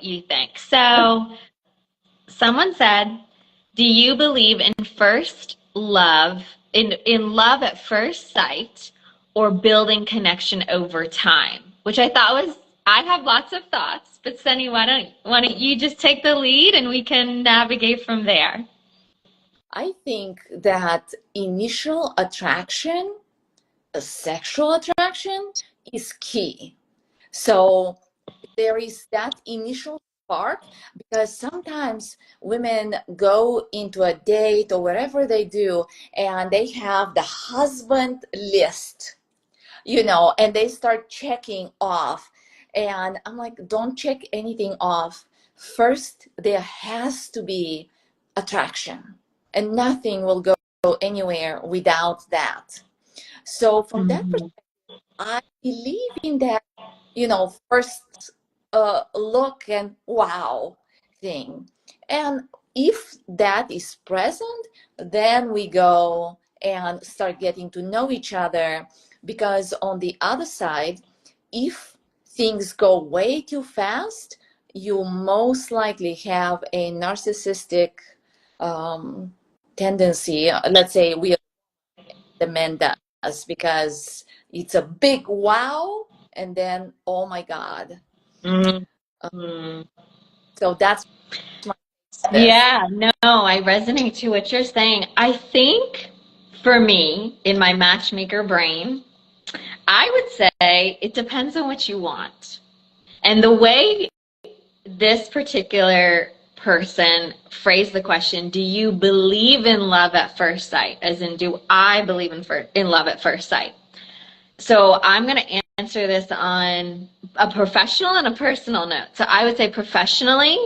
what you think. So someone said, do you believe in first love, in love at first sight, or building connection over time? Which I thought was, I have lots of thoughts, but Sunny, why don't you just take the lead and we can navigate from there? I think that initial attraction, a sexual attraction, is key. So there is that initial spark because sometimes women go into a date or wherever they do and they have the husband list, and they start checking off. And I'm like, don't check anything off. First, there has to be attraction, and nothing will go anywhere without that. So, from that perspective, Mhm. I believe in that, first look and wow thing. And if that is present, then we go and start getting to know each other. Because on the other side, if things go way too fast, you most likely have a narcissistic um, tendency. Let's say the men does because it's a big wow and then oh my god. Uh, Mhm. so that's my this. Yeah, no, I resonate to what you're saying. I think for me, in my matchmaker brain, I would say it depends on what you want. And the way this particular person phrased the question, do you believe in love at first sight? As in, do I believe in love at first sight? So I'm going to answer this on a professional and a personal note. So I would say professionally,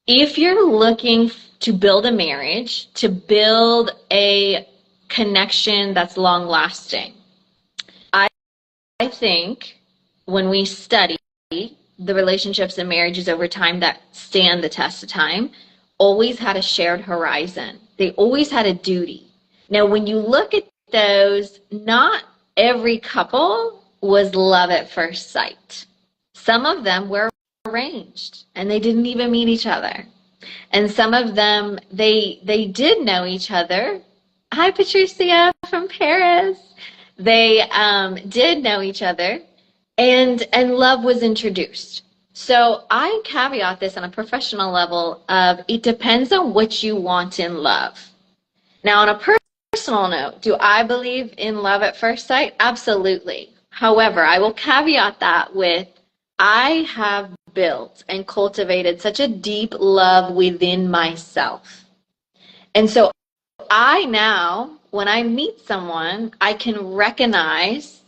if you're looking to build a marriage, to build a connection that's long lasting, I think when we study the relationships and marriages over time that stand the test of time, always had a shared horizon. They always had a duty. Now, when you look at those, not every couple was love at first sight. Some of them were arranged and they didn't even meet each other. And some of them, they did know each other. Hi, Patricia from Paris. They did know each other, and love was introduced. So I caveat this on a professional level of it depends on what you want in love. Now, on a personal note, do I believe in love at first sight? Absolutely. However, I will caveat that with I have built and cultivated such a deep love within myself. And so I now, when I meet someone, I can recognize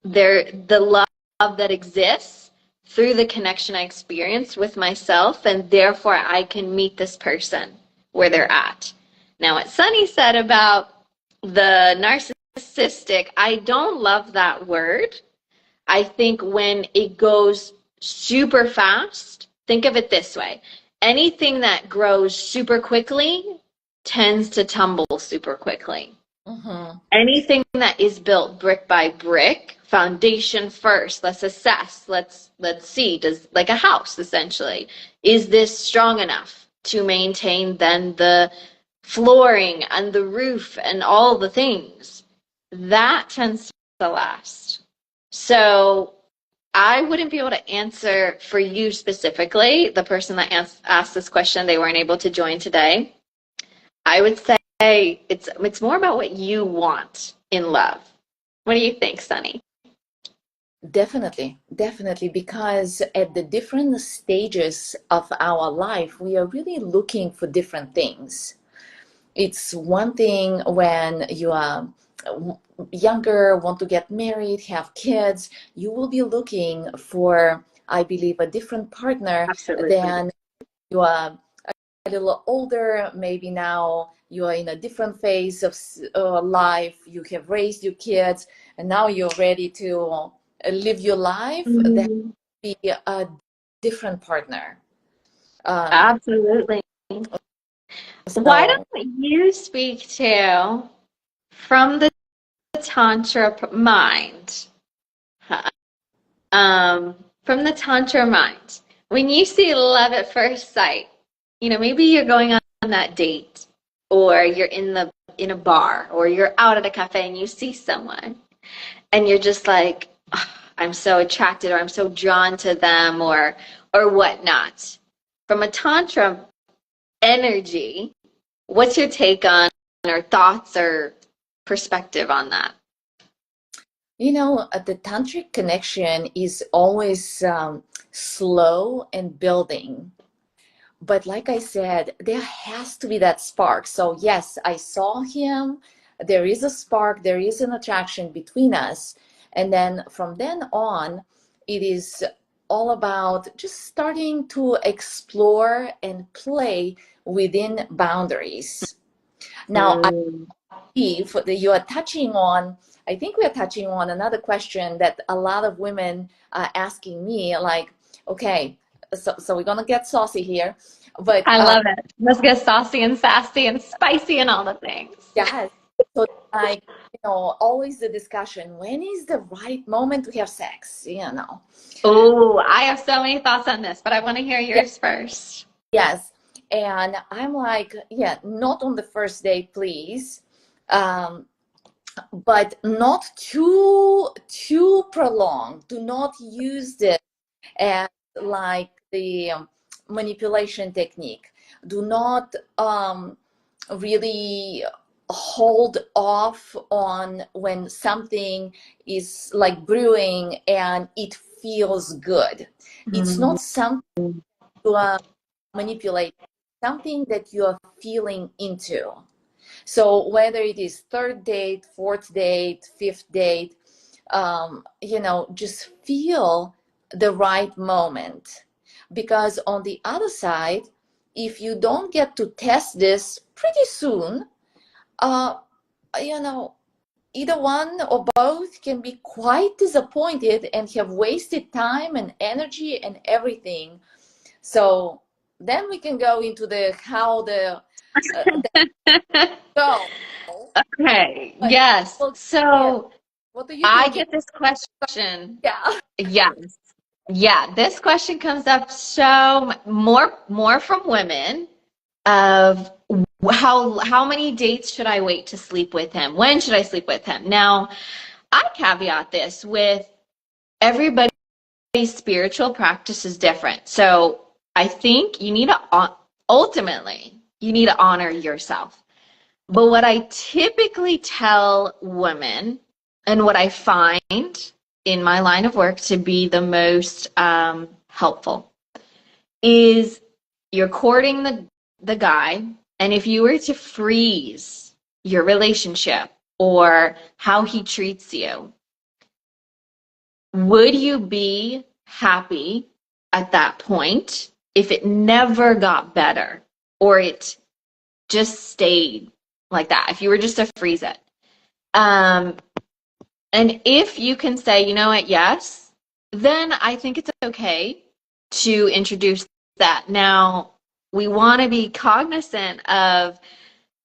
the love that exists through the connection I experienced with myself, and therefore I can meet this person where they're at. Now, what Sunny said about the narcissistic, I don't love that word. I think when it goes super fast, think of it this way. Anything that grows super quickly tends to tumble super quickly. Mm-hmm. Anything that is built brick by brick, foundation first, let's assess, let's see, does like a house essentially, is this strong enough to maintain then the flooring and the roof and all the things? That tends to last. So I wouldn't be able to answer for you specifically, the person that asked this question, they weren't able to join today. I would say it's more about what you want in love. What do you think, Sunny? Definitely, definitely, because at the different stages of our life, we are really looking for different things. It's one thing when you are younger, want to get married, have kids, you will be looking for, I believe, a different partner Absolutely. than you are a little older. Maybe now you are in a different phase of life. You have raised your kids, and now you're ready to live your life. That Mhm. be a different partner. Um, Absolutely. Why so don't you speak to from the Tantra mind? Huh? From the Tantra mind. when you see love at first sight, maybe you're going on that date, or you're in a bar, or you're out at a cafe and you see someone and you're just like, "Ugh, I'm so attracted, or I'm so drawn to them, or whatnot." From a tantra energy, what's your take on, or thoughts, or perspective on that? The tantric connection is always slow and building. But like I said, there has to be that spark. So yes, I saw him. There is a spark. There is an attraction between us. And then from then on, it is all about just starting to explore and play within boundaries. Now, I Mm. believe that you are touching on, I think we are touching on another question that a lot of women are asking me, like, okay, so we're gonna get saucy here, but I love it. Let's get saucy and sassy and spicy and all the things. yes, so like, always the discussion, when is the right moment to have sex? Oh, I have so many thoughts on this, but I want to hear Yeah, yours first. yes, and I'm like, yeah, not on the first date, please. Um, but not too prolonged. Do not use this as like the manipulation technique. Do not really hold off on when something is like brewing and it feels good. It's Mm. not something you are manipulating, something that you are feeling into. So whether it is third date, fourth date, fifth date, just feel the right moment. Because on the other side, if you don't get to test this pretty soon, uh, you know, either one or both can be quite disappointed and have wasted time and energy and everything. So then we can go into the how the go. Okay, But yes. well, yeah, So what are you I thinking? get this question. Yeah. Yes. Yeah, this question comes up more from women of how many dates should I wait to sleep with him? When should I sleep with him? Now, I caveat this with everybody's spiritual practice is different. So I think ultimately, you need to honor yourself. But what I typically tell women, and what I find in my line of work to be the most helpful, is you're courting the guy, and if you were to freeze your relationship or how he treats you, would you be happy at that point if it never got better, or it just stayed like that, if you were just to freeze it? Um, and if you can say, you know what, yes, then I think it's okay to introduce that. Now, we want to be cognizant of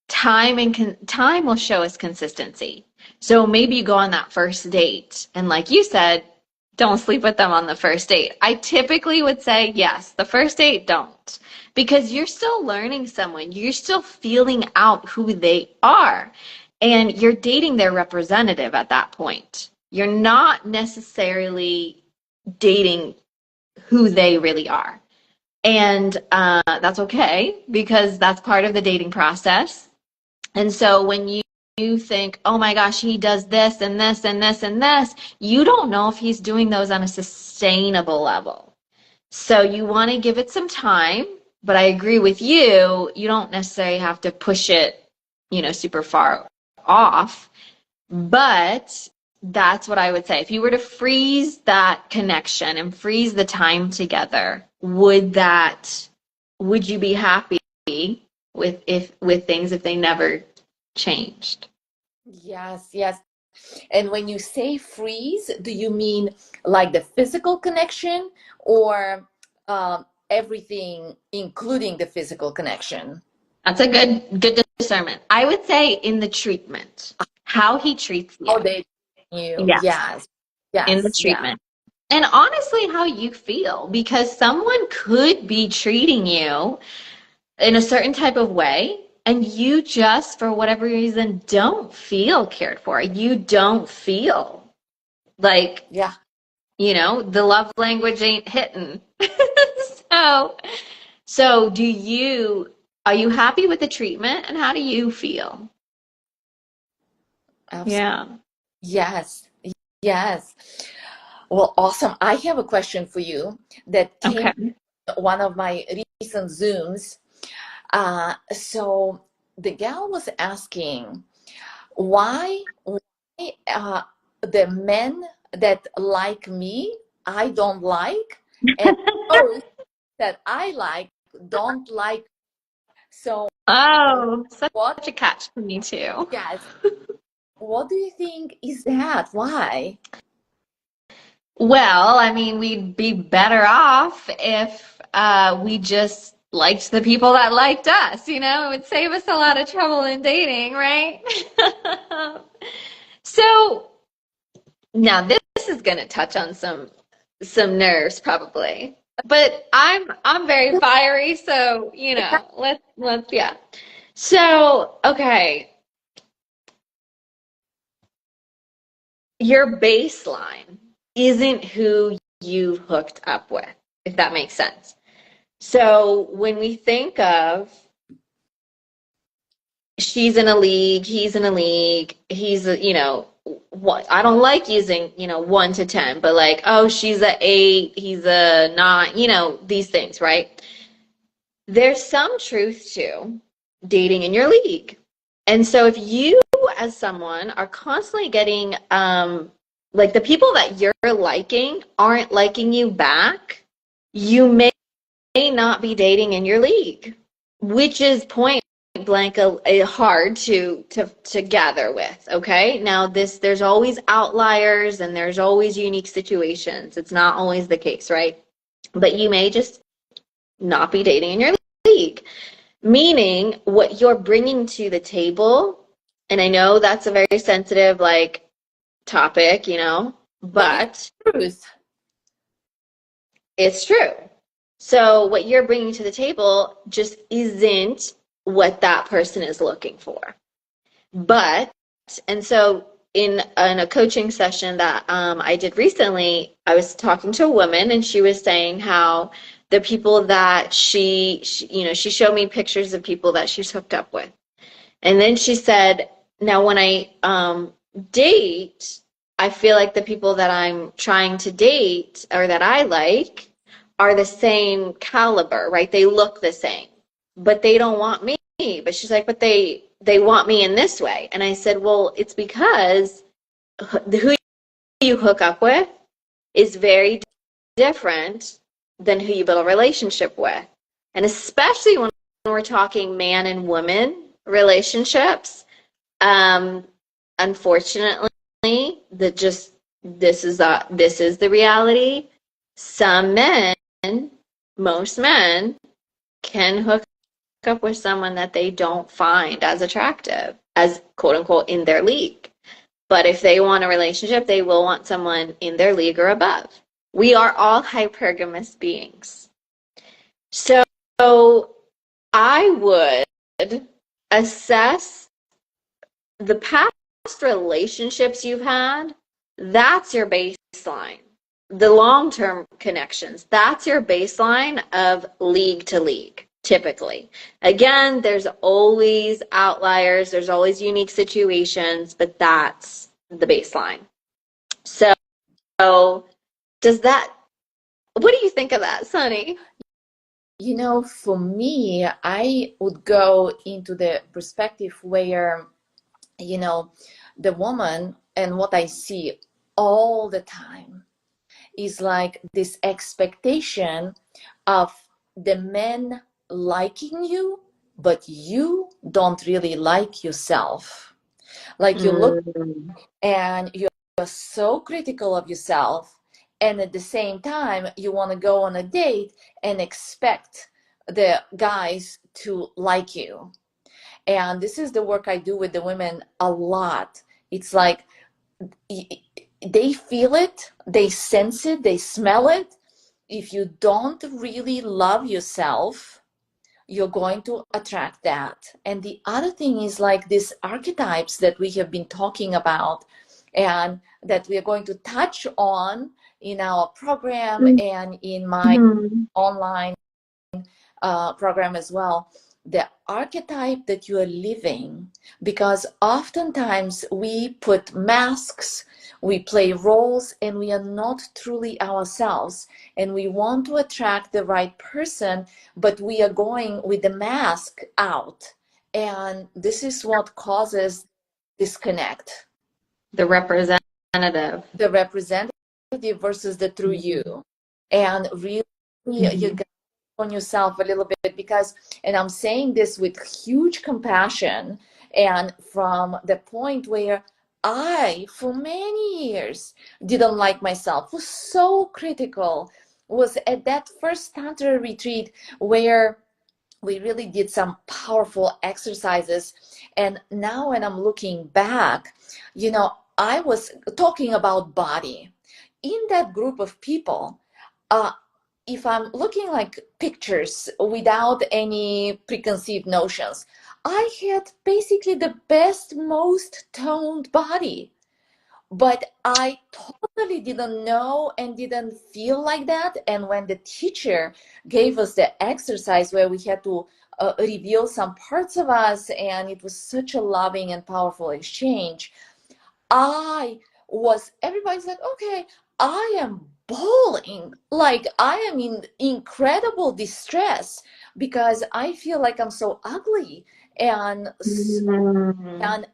time, and time will show us consistency. So maybe you go on that first date, and like you said, don't sleep with them on the first date. I typically would say yes, the first date, don't, because you're still learning someone, you're still feeling out who they are, and you're dating their representative at that point. You're not necessarily dating who they really are. And that's okay, because that's part of the dating process. And so when you think, oh my gosh, he does this and this and this and this, you don't know if he's doing those on a sustainable level. So you want to give it some time, but I agree with you. You don't necessarily have to push it, super far off. But that's what I would say. If you were to freeze that connection and freeze the time together, would you be happy with things if they never changed? Yes, yes. And when you say freeze, do you mean like the physical connection or everything, including the physical connection? That's a good discernment. I would say in the treatment, how he treats you. How they you? Yes, Yes, in the yes, yeah. treatment. And honestly, how you feel, because someone could be treating you in a certain type of way, and you just, for whatever reason, don't feel cared for. You don't feel like, Yeah, the love language ain't hitting. So, so are you happy with the treatment, and how do you feel? absolutely. Yeah. Yes, yes. Well, awesome. I have a question for you that came Okay. one of my recent Zooms. So the gal was asking why the men that like me, I don't like, and those that I like don't like. So Oh, such what, a catch for me too. yes, what do you think is that? Why? Well, I mean, we'd be better off if we just liked the people that liked us, It would save us a lot of trouble in dating, right? So now this is going to touch on some nerves probably. But I'm very fiery, so, let's yeah. So, okay, your baseline isn't who you've hooked up with, if that makes sense. So when we think of she's in a league, he's in a league, what I don't like using, 1 to 10, but like, oh, she's a 8, he's a 9, these things, right? There's some truth to dating in your league. And so if you as someone are constantly getting like the people that you're liking aren't liking you back, you may not be dating in your league, which is point blank hard to gather with. Okay, now there's always outliers and there's always unique situations. It's not always the case, right? But you may just not be dating in your league, meaning what you're bringing to the table. And I know that's a very sensitive like topic, But it's but truth. it's true. So what you're bringing to the table just isn't what that person is looking for. But, and so in a coaching session that I did recently, I was talking to a woman and she was saying how the people that she showed me pictures of people that she's hooked up with. And then she said, now when I date, I feel like the people that I'm trying to date or that I like are the same caliber, right? They look the same, but they don't want me. But she's like, but they want me in this way. And I said, well, it's because who you hook up with is very different than who you build a relationship with. And especially when we're talking man and woman relationships, um, unfortunately, that just this is the reality. Some men, most men, can hook up with someone that they don't find as attractive, as quote unquote in their league. But if they want a relationship, they will want someone in their league or above. We are all hypergamous beings. So I would assess the past relationships you've had. That's your baseline. The long-term connections, that's your baseline of league to league, typically. Again, there's always outliers, there's always unique situations, but that's the baseline. So, does that, what do you think of that, Sunny? For me, I would go into the perspective where, the woman, and what I see all the time is like this expectation of the men liking you, but you don't really like yourself. Like you look Mm. and you're so critical of yourself, and at the same time you want to go on a date and expect the guys to like you. And this is the work I do with the women a lot. It's like they feel it, they sense it, they smell it. If you don't really love yourself, you're going to attract that. And the other thing is like these archetypes that we have been talking about and that we are going to touch on in our program and in my Mm-hmm. online program as well. The archetype that you are living, because oftentimes we put masks, we play roles, and we are not truly ourselves. And we want to attract the right person, but we are going with the mask out. And this is what causes disconnect. The representative. The representative versus the true you. And really, you got on yourself a little bit, because, and I'm saying this with huge compassion, and from the point where I, for many years, didn't like myself, was so critical, was at that first tantra retreat where we really did some powerful exercises. And now when I'm looking back, I was talking about body in that group of people. If I'm looking like pictures without any preconceived notions, I had basically the best, most toned body. But I totally didn't know and didn't feel like that. And when the teacher gave us the exercise where we had to reveal some parts of us, and it was such a loving and powerful exchange, everybody's like, okay, I am bawling. Like I am in incredible distress because I feel like I'm so ugly. And, and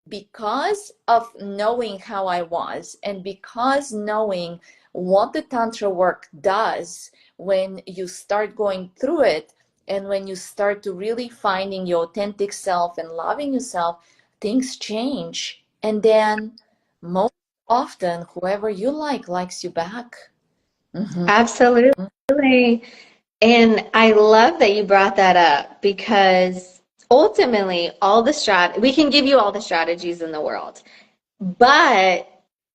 because of knowing how I was, and because knowing what the Tantra work does when you start going through it, and when you start to really finding your authentic self and loving yourself, things change. And then most often, whoever you likes you back. Absolutely. And I love that you brought that up, because ultimately we can give you all the strategies in the world. But,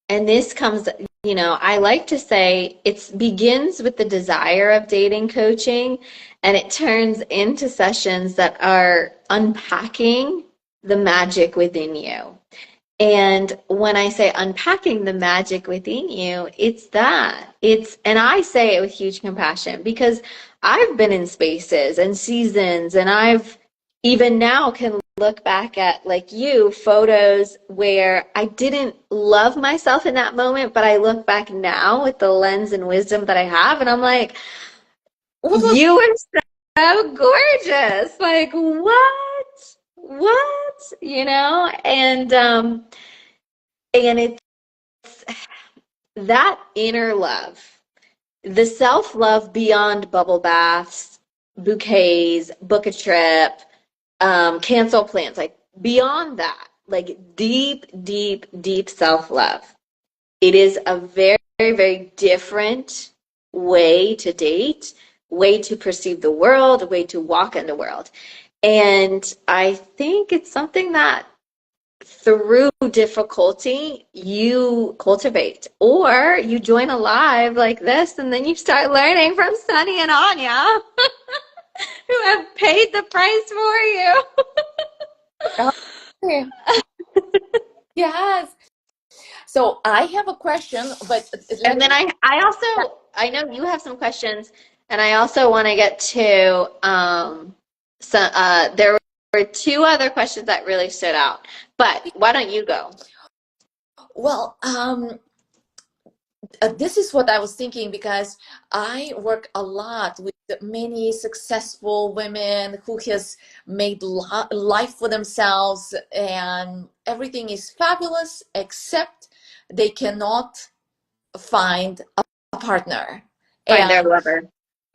and this comes, I like to say it begins with the desire of dating coaching, and it turns into sessions that are unpacking the magic within you. And when I say unpacking the magic within you, it's that. And I say it with huge compassion, because I've been in spaces and seasons, and I've even now can look back at, like you, photos where I didn't love myself in that moment, but I look back now with the lens and wisdom that I have, and I'm like, you were so gorgeous. Like, what? What? And it's that inner love, the self-love beyond bubble baths, bouquets, book a trip, cancel plans, like beyond that, like deep, deep, deep self-love. It is a very, very, very different way to date, way to perceive the world, way to walk in the world. And I think it's something that through difficulty you cultivate, or you join a live like this, and then you start learning from Sunny and Anya who have paid the price for you. Okay. Yes. So I have a question, but And then I know you have some questions, and I also want to get to there were two other questions that really stood out, but why don't you go? Well, this is what I was thinking, because I work a lot with many successful women who has made life for themselves, and everything is fabulous, except they cannot find a partner. Find their And lover.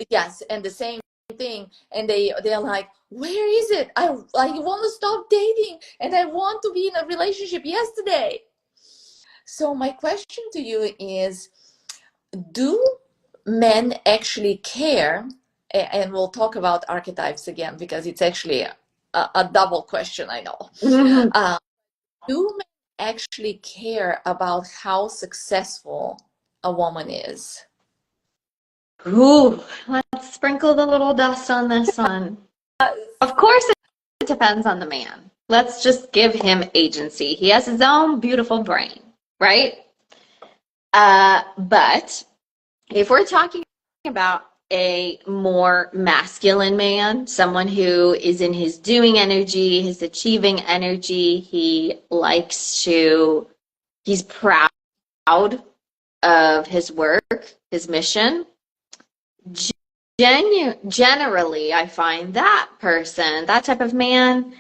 yes, and the same thing, and they're like, where is it? I want to stop dating, and I want to be in a relationship yesterday. So my question to you is, do men actually care? And we'll talk about archetypes again, because it's actually a double question, I know. Mm-hmm. Do men actually care about how successful a woman is? Ooh, let's sprinkle the little dust on this one. Of course, it depends on the man. Let's just give him agency. He has his own beautiful brain, right? But if we're talking about a more masculine man, someone who is in his doing energy, his achieving energy, he's proud of his work, his mission. Generally, I find that person, that type of man,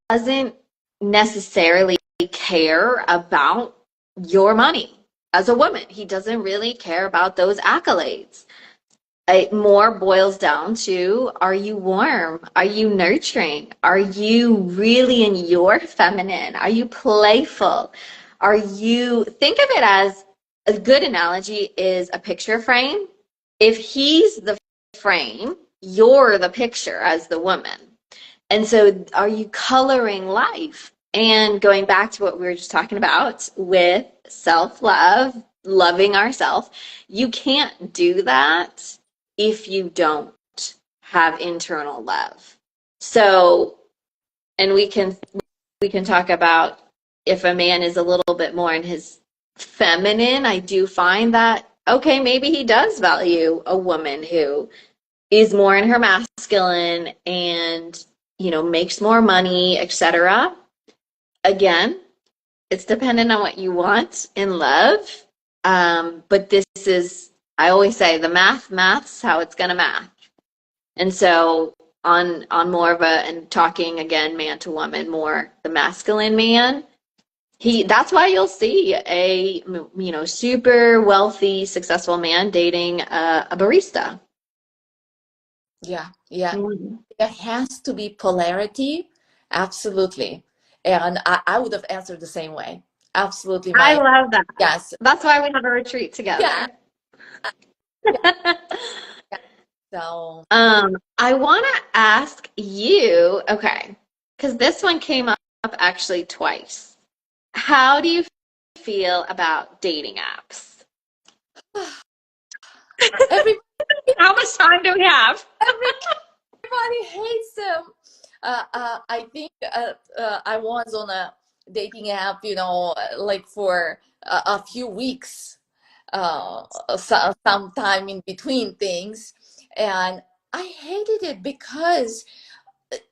doesn't necessarily care about your money as a woman. He doesn't really care about those accolades. It more boils down to, are you warm? Are you nurturing? Are you really in your feminine? Are you playful? Think of it as a good analogy is a picture frame. If he's the frame, you're the picture as the woman. And so are you coloring life? And going back to what we were just talking about with self-love, loving ourselves, you can't do that if you don't have internal love. So, and we can talk about if a man is a little bit more in his feminine, I do find that okay, maybe he does value a woman who is more in her masculine and makes more money, etc. Again, it's dependent on what you want in love. But this is, I always say, the math's how it's gonna math. And so on more of and talking again, man to woman, more the masculine man, that's why you'll see a super wealthy, successful man dating a barista. Yeah, yeah. Mm-hmm. There has to be polarity, absolutely. And I would have answered the same way. Absolutely, I my love that. yes. That's why we have a retreat Yeah, together. yeah, yeah. So I want to ask you, okay, because this one came up actually twice. How do you feel about dating apps? every How much time do we have? everybody hates them. I think I was on a dating app, like for a few weeks, sometime in between things, and I hated it because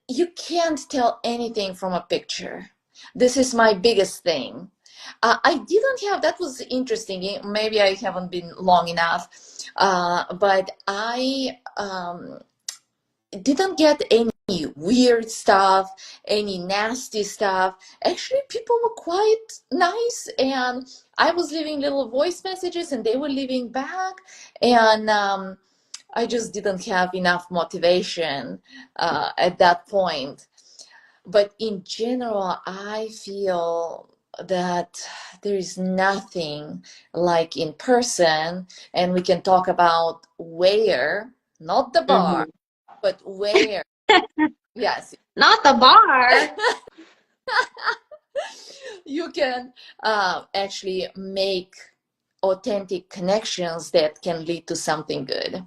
you can't tell anything from a picture. This is my biggest thing. I didn't have, that was interesting. Maybe I haven't been long enough, but I didn't get any weird stuff, any nasty stuff. Actually, people were quite nice, and I was leaving little voice messages, and they were leaving back, and I just didn't have enough motivation at that point. But in general, I feel that there is nothing like in person, and we can talk about where, not the bar, Mhm. but where. Yes. Not the bar. You can actually make authentic connections that can lead to something good.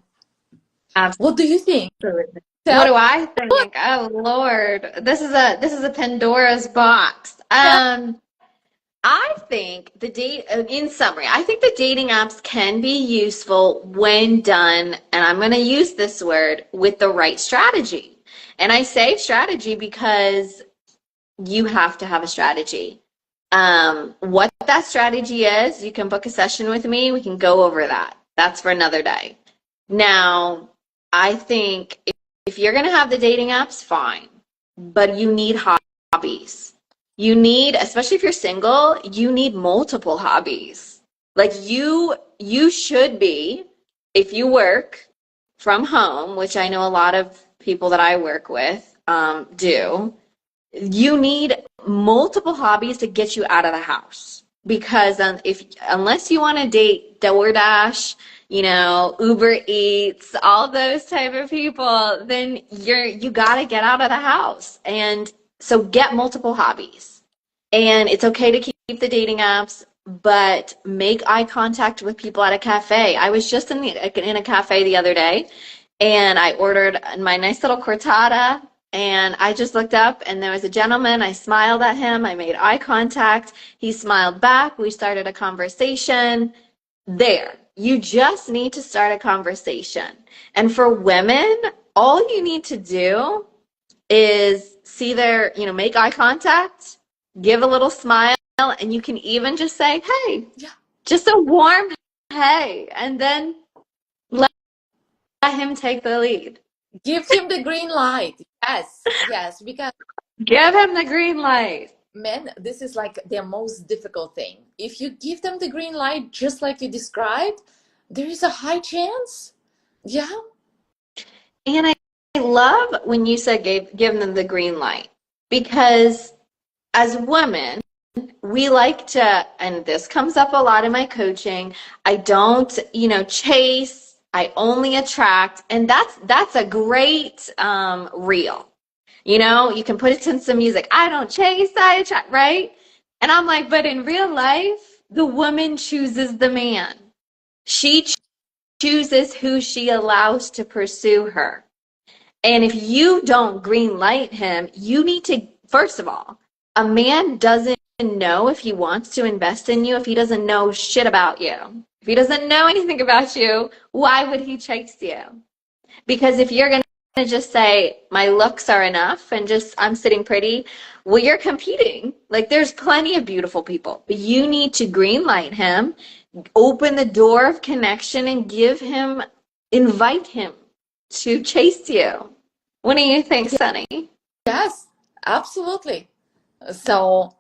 What do you think? Absolutely. What Tell. do I think? Oh Lord, this is a Pandora's box. Yeah. I think in summary, I think the dating apps can be useful when done, and I'm going to use this word, with the right strategy. And I say strategy because you have to have a strategy. What that strategy is, you can book a session with me. We can go over that. That's for another day. Now, I think if you're going to have the dating apps, fine, but you need hobbies. You need, especially if you're single, you need multiple hobbies. Like you should be, if you work from home, which I know a lot of people that I work with do, you need multiple hobbies to get you out of the house. Because unless you want to date DoorDash, Uber Eats, all those type of people, then you got to get out of the house. And so get multiple hobbies. And it's okay to keep the dating apps, but make eye contact with people at a cafe. I was just in a cafe the other day, and I ordered my nice little cortada, and I just looked up, and there was a gentleman. I smiled at him. I made eye contact. He smiled back. We started a conversation. There. You just need to start a conversation. And for women, all you need to do is see their, make eye contact, give a little smile, and you can even just say, hey, Yeah. just a warm hey, and then let him take the lead. Give him the green light. Yes, because Give him the green light. men, this is like their most difficult thing. If you give them the green light, just like you described, there is a high chance. Yeah. And I love when you said give them the green light, because as women, we like to, and this comes up a lot in my coaching, I don't, chase, I only attract, and that's a great reel. You can put it in some music. I don't chase, I attract, right? And I'm like, but in real life, the woman chooses the man. She chooses who she allows to pursue her. And if you don't green light him, you need to, first of all, a man doesn't know if he wants to invest in you if he doesn't know shit about you. If he doesn't know anything about you, why would he chase you? Because if you're going to just say, my looks are enough and just I'm sitting pretty, well, you're competing. Like, there's plenty of beautiful people, but you need to green light him, open the door of connection, and invite him to chase you. What do you think, Sunny? Yes, absolutely. So,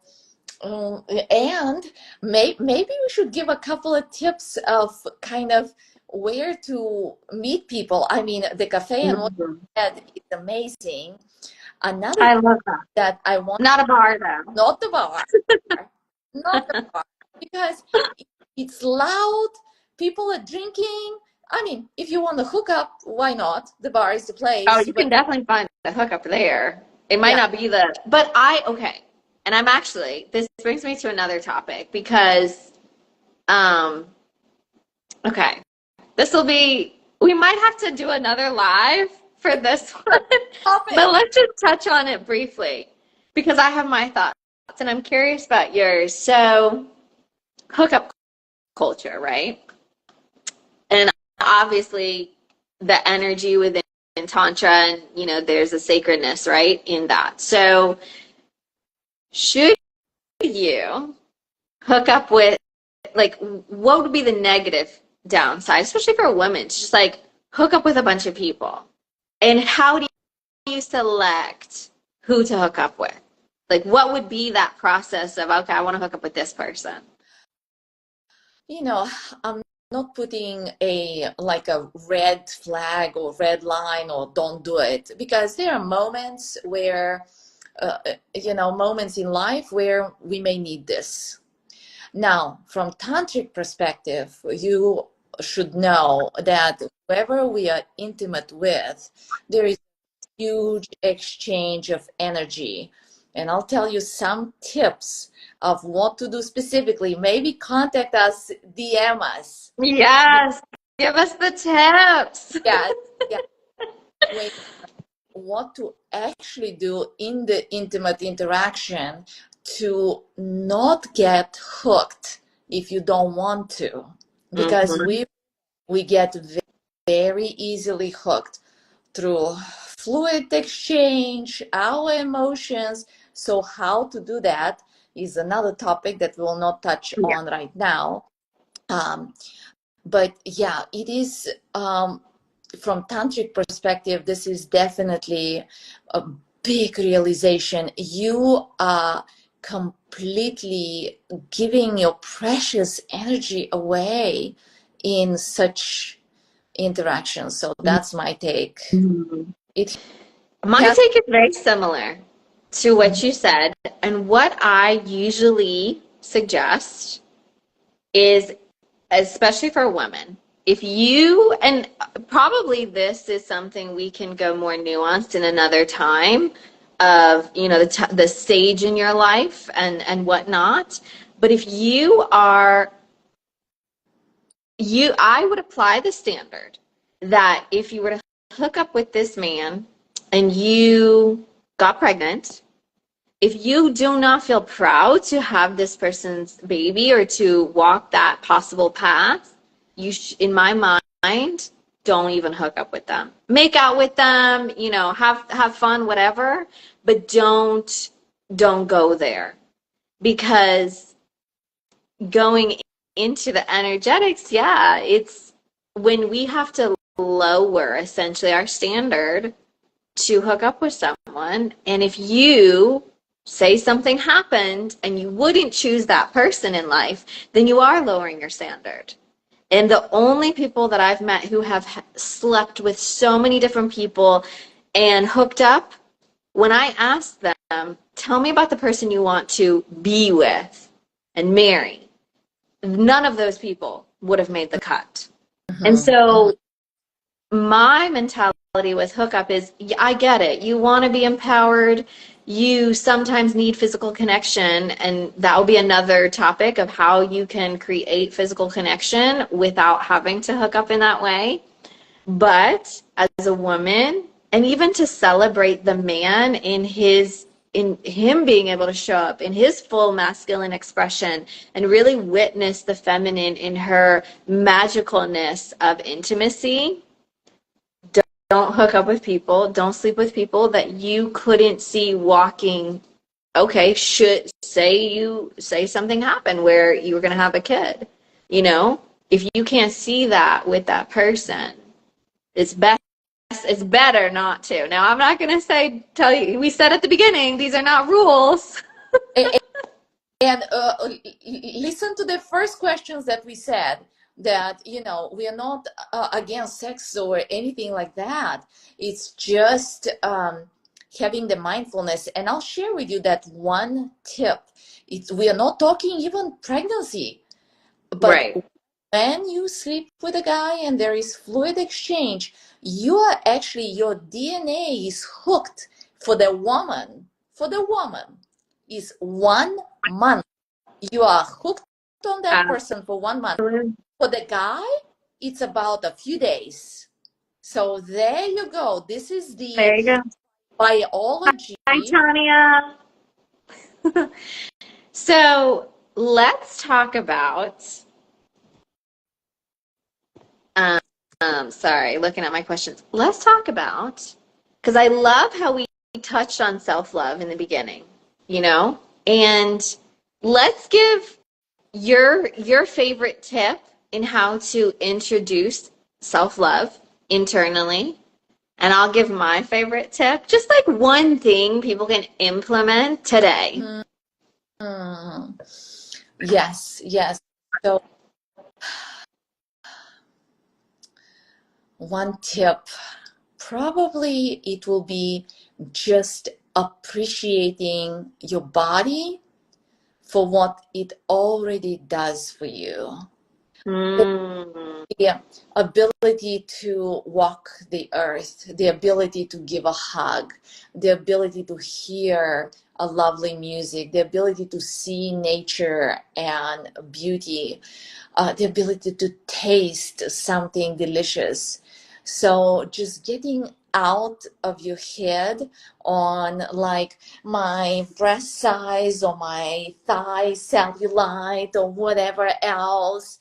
and maybe we should give a couple of tips of kind of where to meet people. I mean, the cafe and what you said is amazing. Another I thing love that. that I want, Not a bar, though. not the bar, not the bar, because it's loud, people are drinking. I mean, if you want to hook up, why not? The bar is the place. Oh, you But can definitely find the hookup there. It might yeah, not be okay. And this brings me to another topic because, okay, we might have to do another live for this one, stop but it. let's just touch on it briefly because I have my thoughts and I'm curious about yours. So, hookup culture, right? And obviously the energy within Tantra, and, there's a sacredness, right, in that. So, should you hook up with, like, what would be the negative downside, especially for a woman, to just like hook up with a bunch of people? And how do you select who to hook up with? Like, what would be that process of, okay, I want to hook up with this person? I'm not putting a red flag or red line or don't do it, because there are moments where moments in life where we may need this. Now, from tantric perspective, you should know that whoever we are intimate with, there is huge exchange of energy. And I'll tell you some tips of what to do specifically. Maybe contact us, DM us. Yes, give us the tips. Yeah, yeah. What to actually do in the intimate interaction to not get hooked if you don't want to, because we get very easily hooked through fluid exchange, our emotions. So how to do that is another topic that we'll not touch Yeah. on right now. But yeah, it is, from tantric perspective, this is definitely a big realization. You are completely giving your precious energy away in such interactions. So that's my take. It My has, take is very similar to what you said. And what I usually suggest is, especially for women, and probably this is something we can go more nuanced in another time, of, you know, the stage in your life and whatnot. But if you are, I would apply the standard that if you were to hook up with this man and you got pregnant, if you do not feel proud to have this person's baby or to walk that possible path, in my mind, don't even hook up with them. Make out with them, you know, have fun, whatever, but don't go there, because going into the energetics, yeah, it's when we have to lower essentially our standard to hook up with someone. And if you say something happened and you wouldn't choose that person in life, then you are lowering your standard. And the only people that I've met who have slept with so many different people and hooked up, when I ask them, tell me about the person you want to be with and marry, none of those people would have made the cut. Mm-hmm. And so my mentality with hookup is, I get it. You want to be empowered. You sometimes need physical connection, and that will be another topic of how you can create physical connection without having to hook up in that way. But as a woman, and even to celebrate the man in him being able to show up in his full masculine expression and really witness the feminine in her magicalness of intimacy. Don't hook up with people, don't sleep with people that you couldn't see walking. Okay, should say something happened where you were going to have a kid, you know, if you can't see that with that person, it's better not to. Now, I'm not going to tell you, we said at the beginning, these are not rules. And listen to the first questions that we said, that, you know, we are not against sex or anything like that. It's just having the mindfulness. And I'll share with you that one tip. We are not talking even pregnancy, but right. When you sleep with a guy and there is fluid exchange, you are actually, your DNA is hooked for the woman. For the woman is 1 month. You are hooked on that person for 1 month. For the guy, it's about a few days. So there you go. This is the biology. Hi, Tanya. So let's talk about, sorry, looking at my questions. Let's talk about, because I love how we touched on self-love in the beginning, you know, and let's give your favorite tip in how to introduce self-love internally. And I'll give my favorite tip, just like one thing people can implement today. Yes. So one tip, probably it will be just appreciating your body for what it already does for you. The ability to walk the earth, the ability to give a hug, the ability to hear a lovely music, the ability to see nature and beauty, the ability to taste something delicious. So just getting out of your head on like my breast size or my thigh cellulite or whatever else.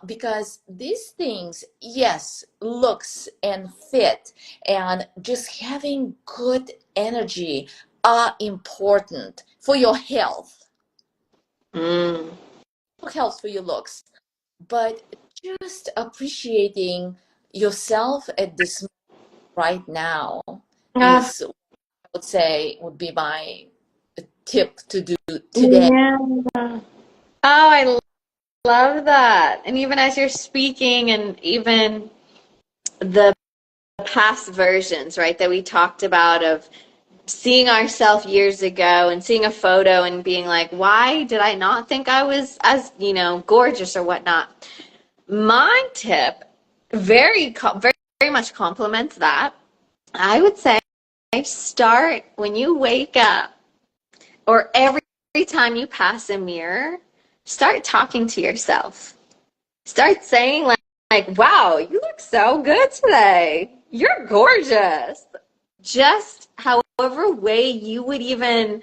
Because these things, yes, looks and fit and just having good energy are important for your health. Health for your looks, but just appreciating yourself at this right now is, I would say, would be my tip to do today. Yeah. Oh, I love that. And even as you're speaking, and even the past versions, right, that we talked about of seeing ourselves years ago and seeing a photo and being like, why did I not think I was as, you know, gorgeous or whatnot? My tip very much complements that. I would say start when you wake up or every time you pass a mirror, start talking to yourself. Start saying like, wow, you look so good today. You're gorgeous. Just however way you would even,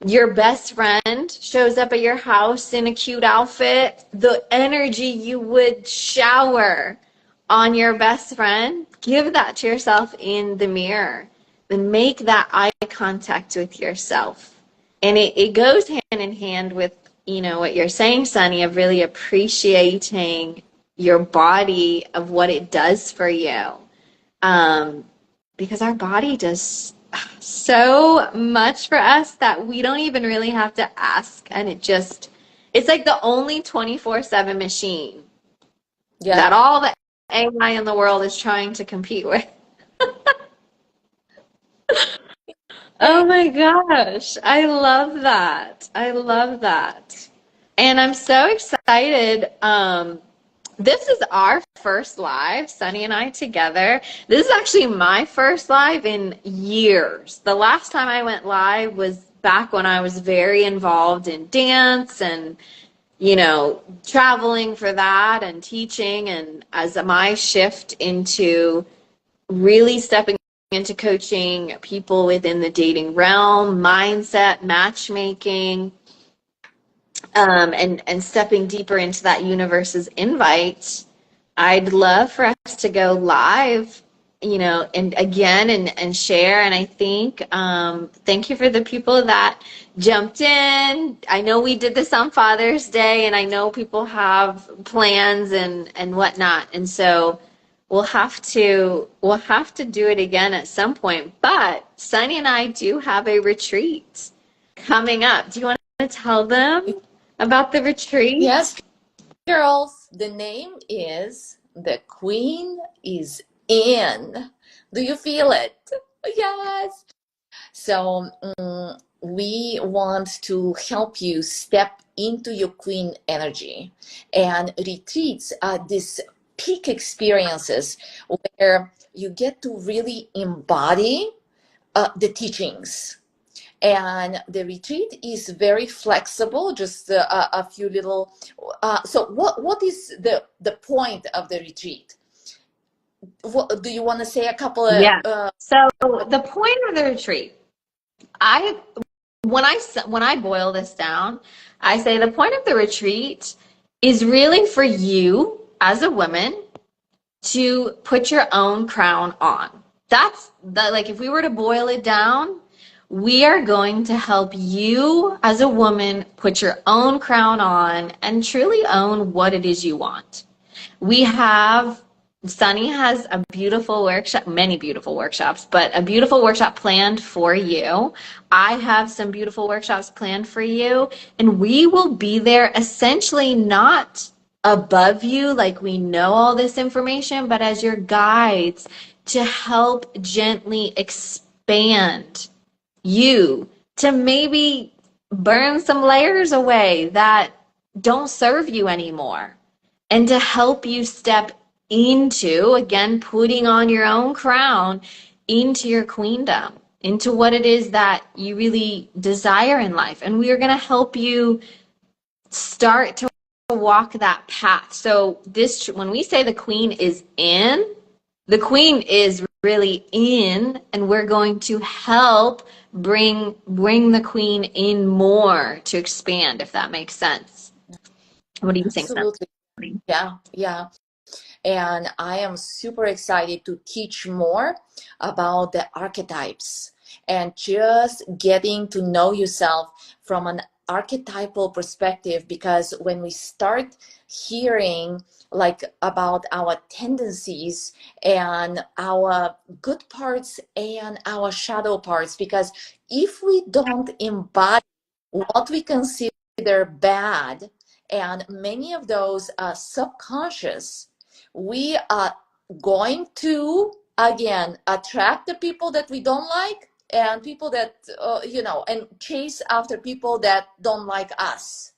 your best friend shows up at your house in a cute outfit, the energy you would shower on your best friend, give that to yourself in the mirror. Then make that eye contact with yourself. And it goes hand in hand with, what you're saying, Sunny, of really appreciating your body, of what it does for you. Because our body does so much for us that we don't even really have to ask. And it's like the only 24/7 machine Yeah. that all the AI in the world is trying to compete with. Oh my gosh. I love that. I love that. And I'm so excited. This is our first live, Sunny and I together. This is actually my first live in years. The last time I went live was back when I was very involved in dance and, traveling for that and teaching. And as my shift into really stepping into coaching people within the dating realm, mindset, matchmaking, and stepping deeper into that universe's invite, I'd love for us to go live, and again and share. And I think, thank you for the people that jumped in. I know we did this on Father's Day, and I know people have plans and whatnot. And so we'll have to do it again at some point. But Sunny and I do have a retreat coming up. Do you want to tell them about the retreat? Yes, girls, the name is The Queen is In. Do you feel it? Yes. So we want to help you step into your queen energy. And retreats are these peak experiences where you get to really embody the teachings. And the retreat is very flexible, just a few little. So what is the point of the retreat? What, do you want to say a couple of? Yeah. So the point of the retreat, I when I boil this down, I say the point of the retreat is really for you as a woman to put your own crown on. That's the, like, if we were to boil it down, we are going to help you as a woman put your own crown on and truly own what it is you want. Sunny has a beautiful workshop, many beautiful workshops, but a beautiful workshop planned for you. I have some beautiful workshops planned for you, and we will be there essentially not above you, like we know all this information, but as your guides to help gently expand you to maybe burn some layers away that don't serve you anymore, and to help you step into, again, putting on your own crown, into your queendom, into what it is that you really desire in life. And we are going to help you start to walk that path. So when we say the queen is in, the queen is really in, and we're going to help bring the queen in more to expand, if that makes sense. What do you think, Absolutely. Stephanie? Yeah. And I am super excited to teach more about the archetypes and just getting to know yourself from an archetypal perspective, because when we start hearing like about our tendencies and our good parts and our shadow parts, because if we don't embody what we consider bad, and many of those are subconscious, we are going to again attract the people that we don't like, and people that and chase after people that don't like us.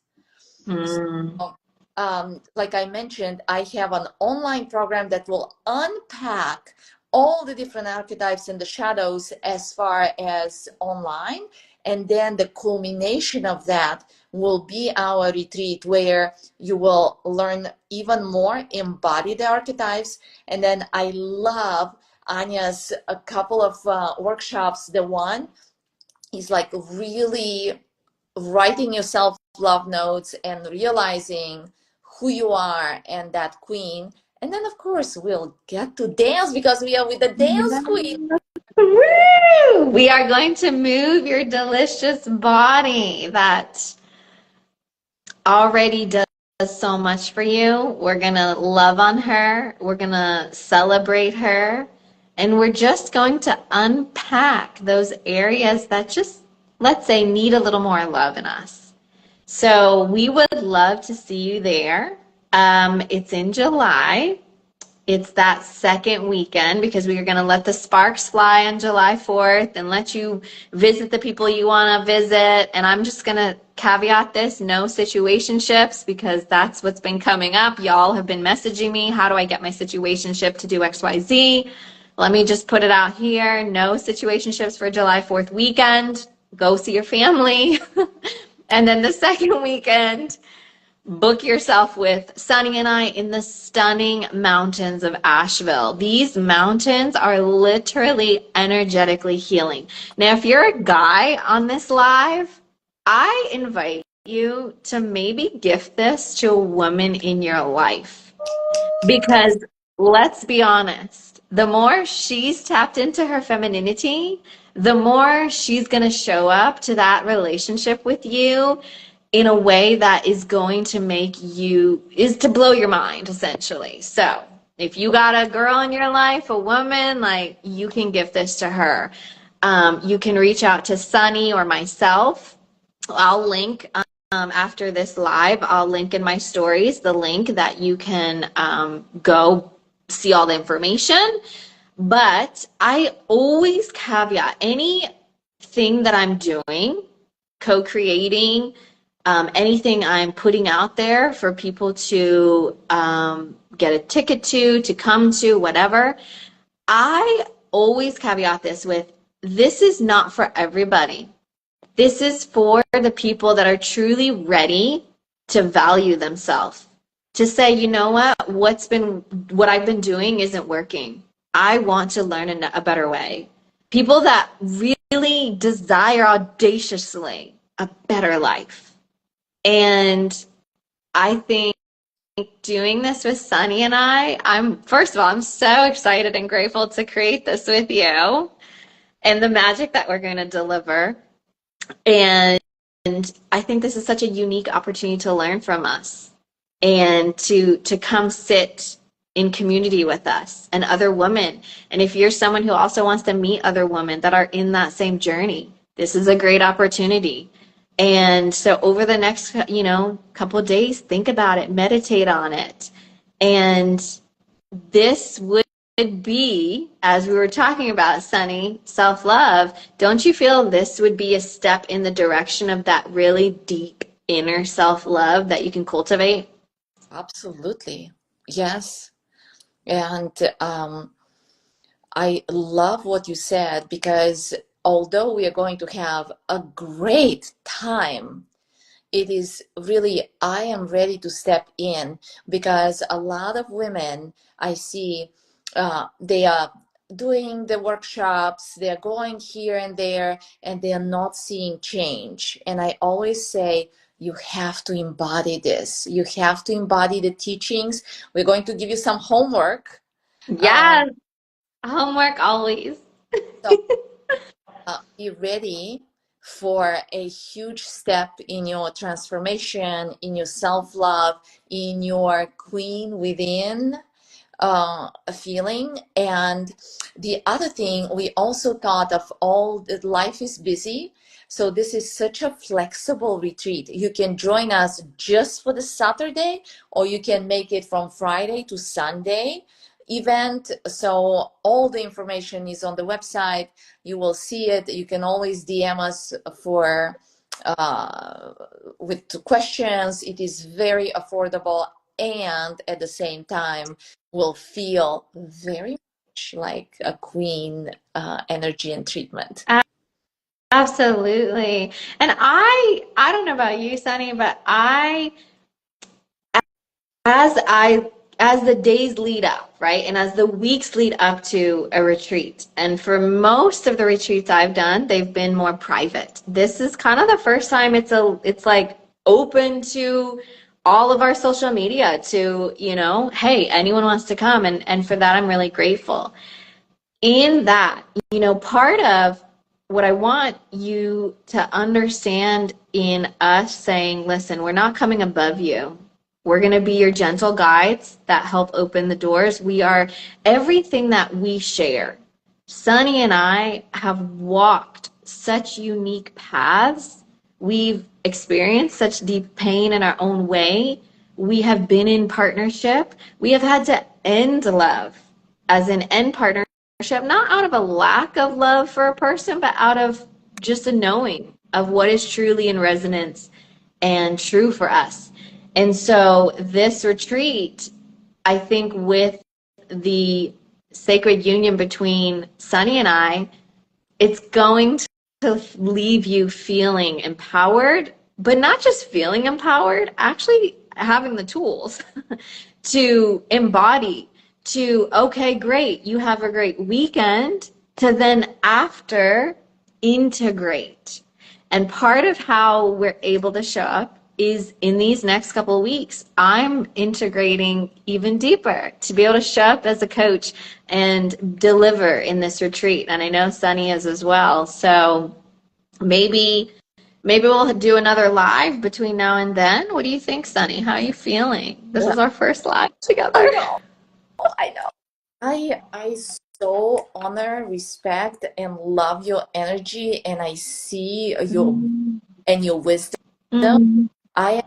Mm. So, like I mentioned, I have an online program that will unpack all the different archetypes and the shadows as far as online. And then the culmination of that will be our retreat, where you will learn even more, embody the archetypes. And then I love Anya's a couple of workshops. The one is like really writing yourself love notes and realizing who you are and that queen. And then of course we'll get to dance because we are with the dance queen. Woo! We are going to move your delicious body that already does so much for you. We're going to love on her. We're going to celebrate her. And we're just going to unpack those areas that just, let's say, need a little more love in us. So we would love to see you there. It's in July. It's that second weekend because we are going to let the sparks fly on July 4th and let you visit the people you want to visit. And I'm just going to caveat this, no situationships, because that's what's been coming up. Y'all have been messaging me, how do I get my situationship to do XYZ? Let me just put it out here. No situationships for July 4th weekend. Go see your family. And then the second weekend, book yourself with Sunny and I in the stunning mountains of Asheville. These mountains are literally energetically healing. Now, if you're a guy on this live, I invite you to maybe gift this to a woman in your life. Because let's be honest, the more she's tapped into her femininity, the more she's going to show up to that relationship with you in a way that is going to is to blow your mind, essentially. So if you got a girl in your life, a woman, like, you can gift this to her. You can reach out to Sunny or myself. I'll link after this live, I'll link in my stories the link that you can go see all the information. But I always caveat anything that I'm doing, co-creating, anything I'm putting out there for people to get a ticket to come to, whatever. I always caveat this is not for everybody. This is for the people that are truly ready to value themselves, to say, you know what I've been doing isn't working. I want to learn a better way. People that really desire audaciously a better life. And I think doing this with Sunny and first of all, I'm so excited and grateful to create this with you and the magic that we're going to deliver. And I think this is such a unique opportunity to learn from us and to come sit in community with us and other women. And if you're someone who also wants to meet other women that are in that same journey, this is a great opportunity. And so over the next, couple of days, think about it, meditate on it. And this would be, as we were talking about, Sunny, self-love. Don't you feel this would be a step in the direction of that really deep inner self-love that you can cultivate? Absolutely. Yes. And I love what you said, because although we are going to have a great time, it is really, I am ready to step in, because a lot of women I see, they are doing the workshops, they're going here and there, and they are not seeing change. And I always say, you have to embody this. You have to embody the teachings. We're going to give you some homework. Yes, homework always. So be ready for a huge step in your transformation, in your self-love, in your queen within feeling. And the other thing, we also thought of all that life is busy. So this is such a flexible retreat. You can join us just for the Saturday, or you can make it from Friday to Sunday event. So all the information is on the website. You will see it. You can always DM us for with questions. It is very affordable, and at the same time will feel very like a queen energy and treatment. Absolutely. And I don't know about you, Sunny, but as I as the days lead up, right? And as the weeks lead up to a retreat, and for most of the retreats I've done, they've been more private. This is kind of the first time it's like open to all of our social media to, hey, anyone wants to come, and for that I'm really grateful. In that, part of what I want you to understand in us saying, listen, we're not coming above you. We're going to be your gentle guides that help open the doors. We are everything that we share. Sunny and I have walked such unique paths. We've experienced such deep pain in our own way. We have been in partnership. We have had to end love, as in end partnership, not out of a lack of love for a person, but out of just a knowing of what is truly in resonance and true for us. And so this retreat, I think, with the sacred union between Sunny and I, it's going to leave you feeling empowered, but not just feeling empowered, actually having the tools to embody, to, okay, great, you have a great weekend, to then after integrate. And part of how we're able to show up is in these next couple of weeks, I'm integrating even deeper to be able to show up as a coach and deliver in this retreat. And I know Sunny is as well. So maybe we'll do another live between now and then. What do you think, Sunny? How are you feeling? This is our first live together. I know. I so honor, respect, and love your energy, and I see your wisdom. I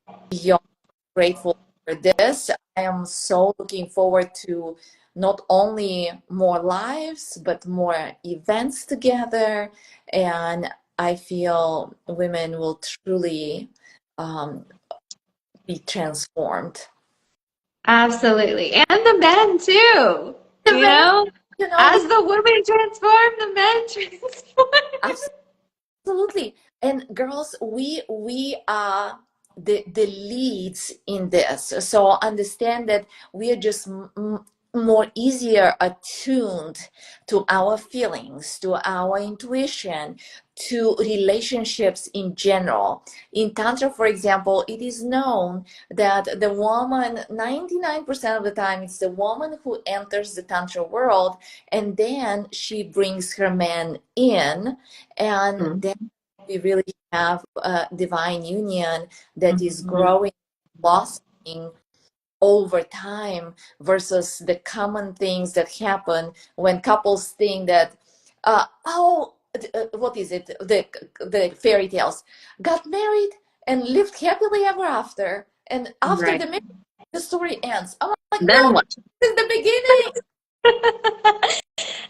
am beyond grateful for this. I am so looking forward to not only more lives, but more events together. And I feel women will truly be transformed. Absolutely. And the men too. As the women transform, the men transform. Absolutely. And girls, we are the leads in this. So understand that we are just more easier attuned to our feelings, to our intuition, to relationships in general. In Tantra, for example, it is known that the woman, 99% of the time, it's the woman who enters the Tantra world, and then she brings her man in, and then we really have a divine union that is growing, blossoming over time, versus the common things that happen when couples think that, what is it? The fairy tales, got married and lived happily ever after, and after the marriage, the story ends. I'm like, then no, what? this is the beginning.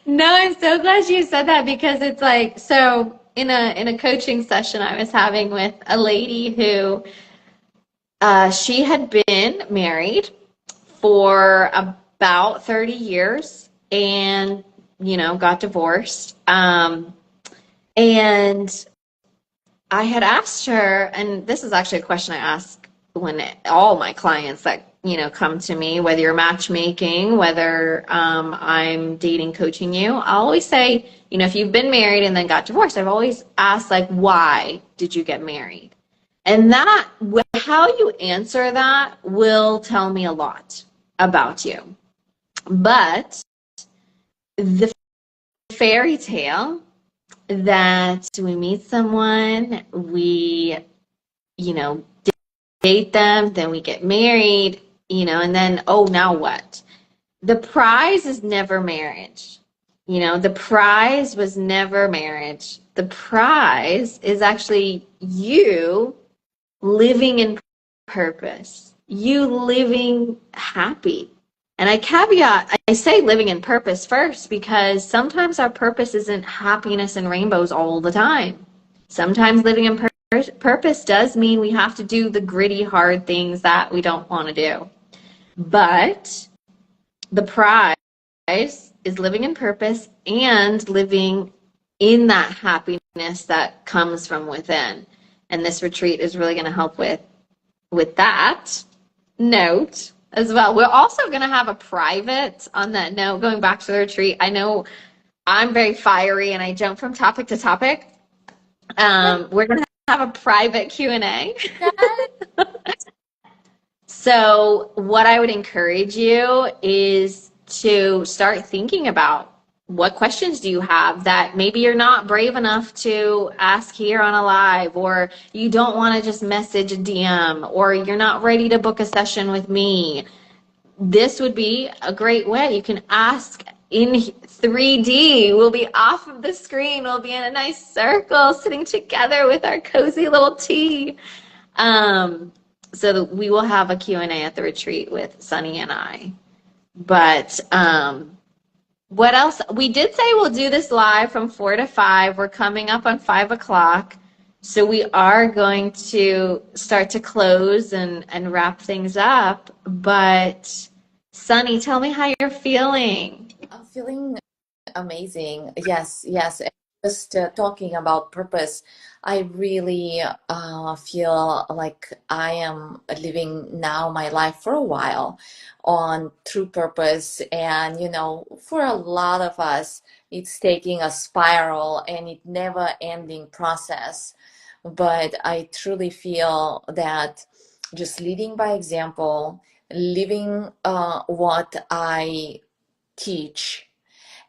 No, I'm so glad you said that, because it's like, so in a coaching session I was having with a lady who she had been married for about 30 years and, got divorced. And I had asked her, and this is actually a question I ask when all my clients that, come to me, whether you're matchmaking, whether I'm dating, coaching you, I always say, if you've been married and then got divorced, I've always asked, like, why did you get married? And that, how you answer that will tell me a lot about you. But the fairy tale that we meet someone, we, date them, then we get married, and then, oh, now what? The prize is never marriage. The prize was never marriage. The prize is actually you living in purpose, you living happy. And I say living in purpose first, because sometimes our purpose isn't happiness and rainbows all the time. Sometimes living in purpose does mean we have to do the gritty, hard things that we don't want to do. But the prize is living in purpose and living in that happiness that comes from within. And this retreat is really going to help with that note as well. We're also going to have a private, on that note, going back to the retreat. I know I'm very fiery and I jump from topic to topic. We're going to have a private Q&A. So what I would encourage you is to start thinking about what questions do you have that maybe you're not brave enough to ask here on a live, or you don't want to just message a DM, or you're not ready to book a session with me. This would be a great way. You can ask in 3D. We'll be off of the screen. We'll be in a nice circle sitting together with our cozy little tea. So we will have a Q&A at the retreat with Sunny and I. But what else? We did say we'll do this live from 4 to 5. We're coming up on 5 o'clock. So we are going to start to close and wrap things up. But Sunny, tell me how you're feeling. I'm feeling amazing. Yes, yes. Just talking about purpose, I really feel like I am living now my life for a while on true purpose. And, you know, for a lot of us, it's taking a spiral and it never ending process. But I truly feel that just leading by example, living what I teach,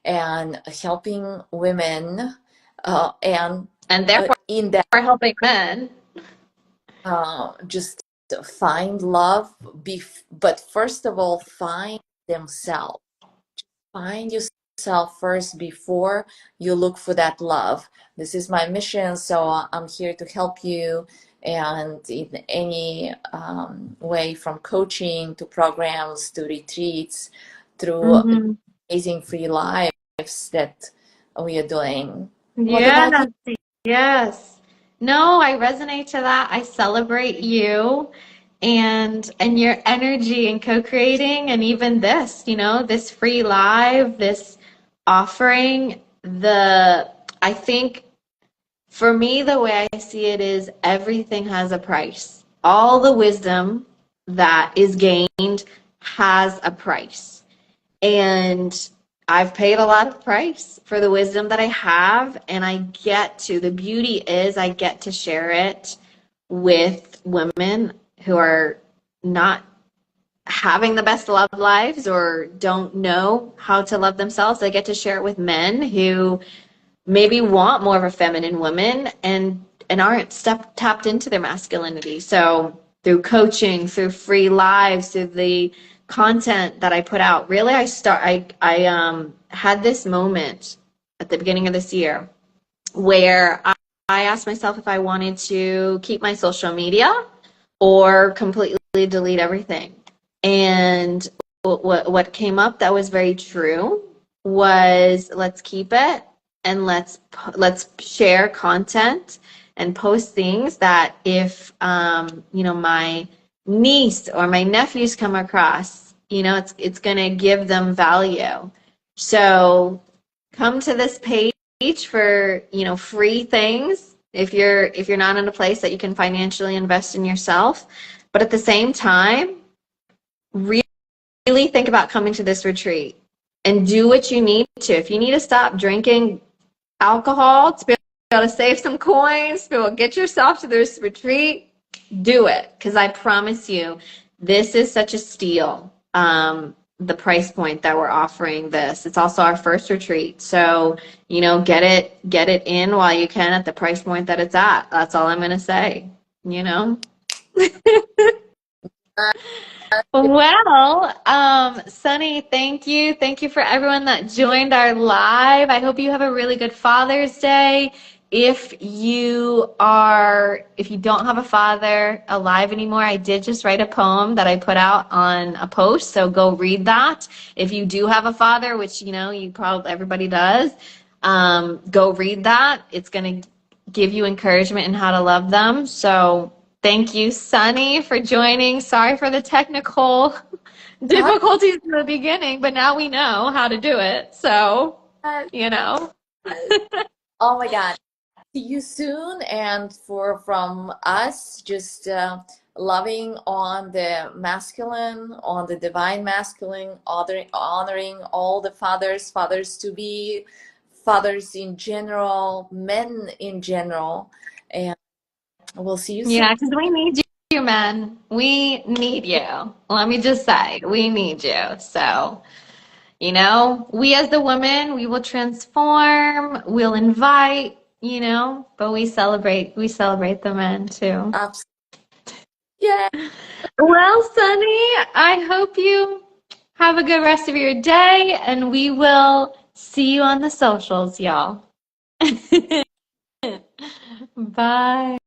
and helping women, and therefore in that helping men, just find love, but first of all, find themselves. Find yourself first before you look for that love. This is my mission, so I'm here to help you, and in any way, from coaching to programs to retreats, through amazing free lives that we are doing. What about you? Yes. No, I resonate to that. I celebrate you and your energy in co-creating, and even this, this free live, this offering. I think for me, the way I see it is everything has a price. All the wisdom that is gained has a price. And I've paid a lot of price for the wisdom that I have, and the beauty is I get to share it with women who are not having the best love lives or don't know how to love themselves. I get to share it with men who maybe want more of a feminine woman and aren't tapped into their masculinity. So through coaching, through free lives, through the content that I put out, really I had this moment at the beginning of this year where I asked myself if I wanted to keep my social media or completely delete everything. And what came up that was very true was, let's keep it, and let's share content and post things that if my niece or my nephews come across, it's going to give them value. So come to this page for free things if you're not in a place that you can financially invest in yourself. But at the same time, really think about coming to this retreat and do what you need to. If you need to stop drinking alcohol to be able to save some coins, to be able to get yourself to this retreat, do it. Because I promise you, this is such a steal. The price point that we're offering this. It's also our first retreat. So, get it in while you can at the price point that it's at. That's all I'm going to say, Well, Sunny, thank you. Thank you for everyone that joined our live. I hope you have a really good Father's Day. If you don't have a father alive anymore, I did just write a poem that I put out on a post, so go read that. If you do have a father, which you probably everybody does, go read that. It's going to give you encouragement in how to love them. So thank you, Sunny, for joining. Sorry for the technical difficulties in the beginning, but now we know how to do it. So, Yes. you know. Oh my God. See you soon. And from us, just loving on the masculine, on the divine masculine, honoring all the fathers to be, fathers in general, men in general. And we'll see you soon. Yeah, because we need you, men. We need you. Let me just say, we need you. So, we as the women, we will transform, we'll invite, but we celebrate the men too. Absolutely. Yeah. Well, Sunny, I hope you have a good rest of your day, and we will see you on the socials, y'all. Bye.